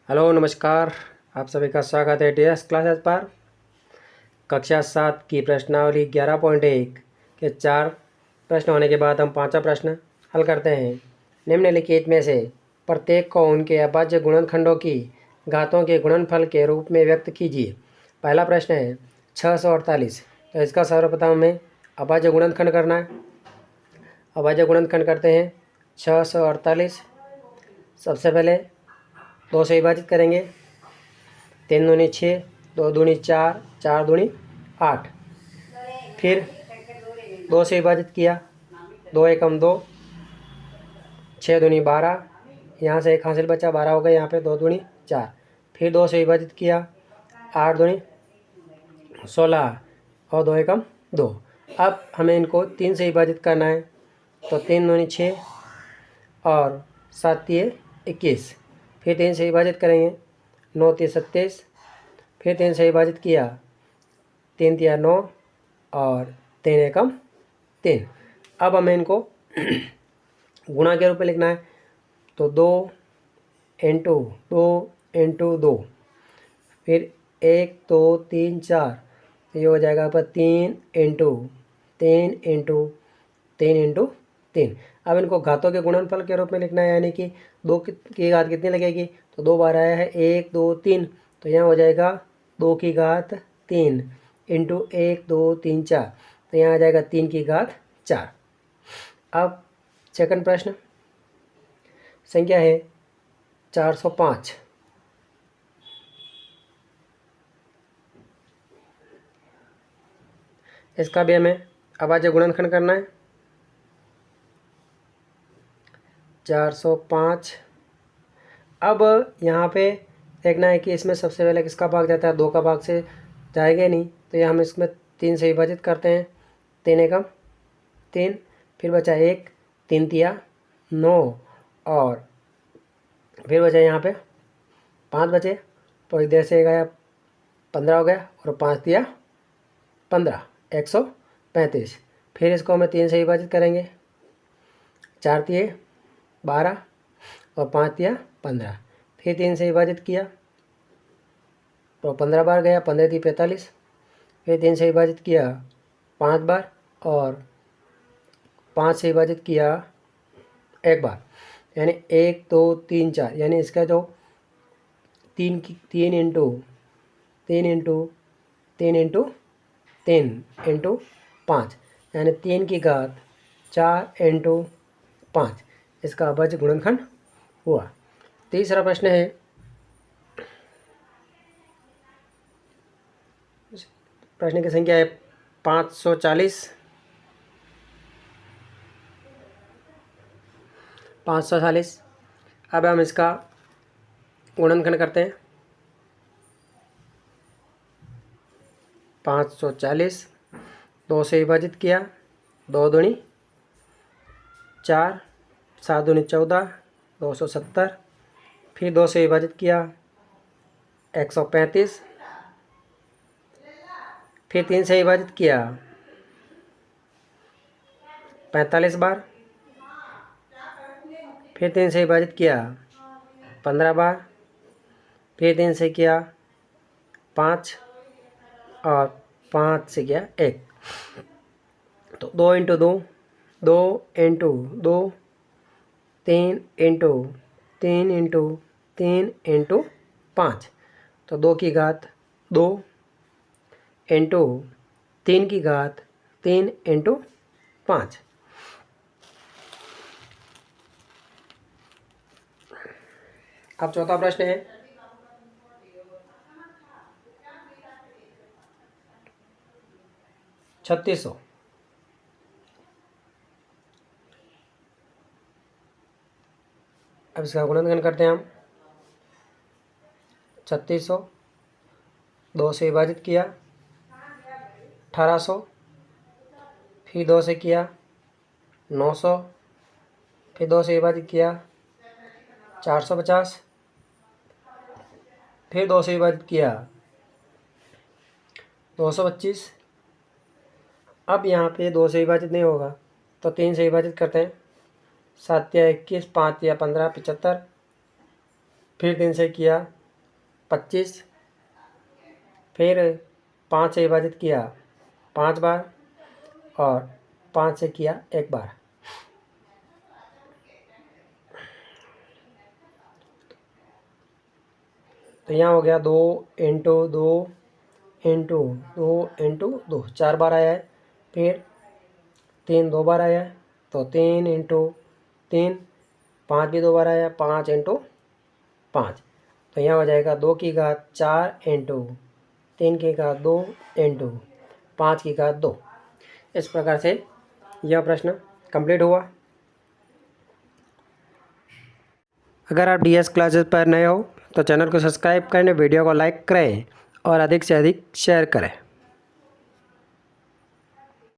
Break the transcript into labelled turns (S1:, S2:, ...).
S1: Hello नमस्कार। आप सभी का स्वागत है टीएस क्लासेस पर। कक्षा 7 की प्रश्नावली 11.1 के 4 प्रश्न होने के बाद हम 5वां प्रश्न हल करते हैं। निम्नलिखित में से प्रत्येक को उनके अभाज्य गुणनखंडों की घातों के गुणनफल के रूप में व्यक्त कीजिए। पहला प्रश्न है 648। तो इसका सर्वप्रथम हमें अभाज्य गुणनखंड करना है। अभाज्य गुणनखंड करते हैं 648। सबसे पहले 2 से विभाजित करेंगे। 3 दूनी 6, 2 दूनी 4, 4 दूनी 8। फिर 2 से विभाजित किया, 2 एकम 2, 6 दूनी 12, यहाँ से एक हासिल बचा, 12 हो गए। यहाँ पे 2 दूनी 4। फिर 2 से विभाजित किया, 8 दूनी 16 और 2 एकम 2। अब हमें इनको 3 से विभाजित करना है। तो 3 दूनी 6 और 7 तिये 21। फिर 3 से विभाजित करेंगे, 9 तिये 27। फिर 3 से विभाजित किया, 3 तिया 9 और 3 एकम 3। अब हमें इनको गुणा के रूप में लिखना है। तो 2 इंटू 2 इंटू 2, फिर 1 2 3 4, तो ये हो जाएगा आपका 3 इंटू 3 इंटू 3 इंटू 3। अब इनको घातों के गुणनफल के रूप में लिखना है, यानी कि 2 की घात कितनी लगेगी। तो 2 बार आया है 1 2 3, तो यहाँ हो जाएगा 2 की घात 3 इंटू 1 2 3 4, तो यहाँ आ जाएगा 3 की घात 4। अब सेकंड प्रश्न संख्या है 405। इसका भी हमें अभाज्य गुणनखंड करना है। 405। अब यहाँ पे देखना है कि इसमें सबसे पहले किसका भाग जाता है। 2 का भाग से जाएगा नहीं, तो ये हम इसमें 3 से विभाजित करते हैं। 3 एकम 3, फिर बचा 1, 3 तिया 9 और फिर बचा यहाँ पे 5 बचे, तो इधर से गया 15 हो गया और 5 तिया 15, 135। फिर इसको हमें 3 से विभाजित करेंगे। 4 तिये 12 और 5 तिया 15। फिर 3 से विभाजित किया तो 15 बार गया, 15 ती 45। फिर 3 से विभाजित किया 5 बार और 5 से विभाजित किया 1 बार, यानी 1 2 3 4, यानी इसका जो 3 इंटू 3 इंटू 3 इंटू 3 इंटू 5, यानी 3 की घात 4 इंटू 5, इसका अभाज्य गुणनखंड हुआ। तीसरा प्रश्न है प्रश्न की संख्या है 540। 540। अब हम इसका गुणनखंड करते हैं। 540 2 से विभाजित किया, 2 दूनी 4, 7 दूनी 14, 270। फिर 2 से विभाजित किया 135। फिर 3 से विभाजित किया 45 बार। फिर 3 से विभाजित किया 15 बार। फिर 3 से किया 5 और 5 से किया 1, तो 2 into 2, 2 into 2, 3 into 3 into 3 into 5, तो 2 की घात 2 इंटू 3 की घात 3 इंटू 5। अब चौथा प्रश्न है 3600। अब इसका गुणनखंड करते हैं हम। 3600 2 से विभाजित किया 1800, फिर 2 से किया 900, फिर 2 से विभाजित किया 450, फिर 2 से विभाजित किया 225। अब यहाँ पे 2 से विभाजित नहीं होगा, तो 3 से विभाजित करते हैं। 7 या 21, 5 या 15, 75। फिर 3 से किया 25, फिर 5 से विभाजित किया 5 बार और 5 से किया 1 बार। तो यहाँ हो गया 2 इंटू 2 इंटू 2 इंटू 2, 4 बार आया है। फिर 3 2 बार आया है, तो 3 इंटू 3, 5 भी 2 बार आया, 5 इंटू 5। तो यहाँ हो जाएगा 2 की घात 4 इंटू 3 की घात 2 इंटू 5 की घात 2। इस प्रकार से यह प्रश्न कंप्लीट हुआ। अगर आप DS क्लासेस पर नए हो तो चैनल को सब्सक्राइब करें, वीडियो को लाइक करें और अधिक से अधिक शेयर करें।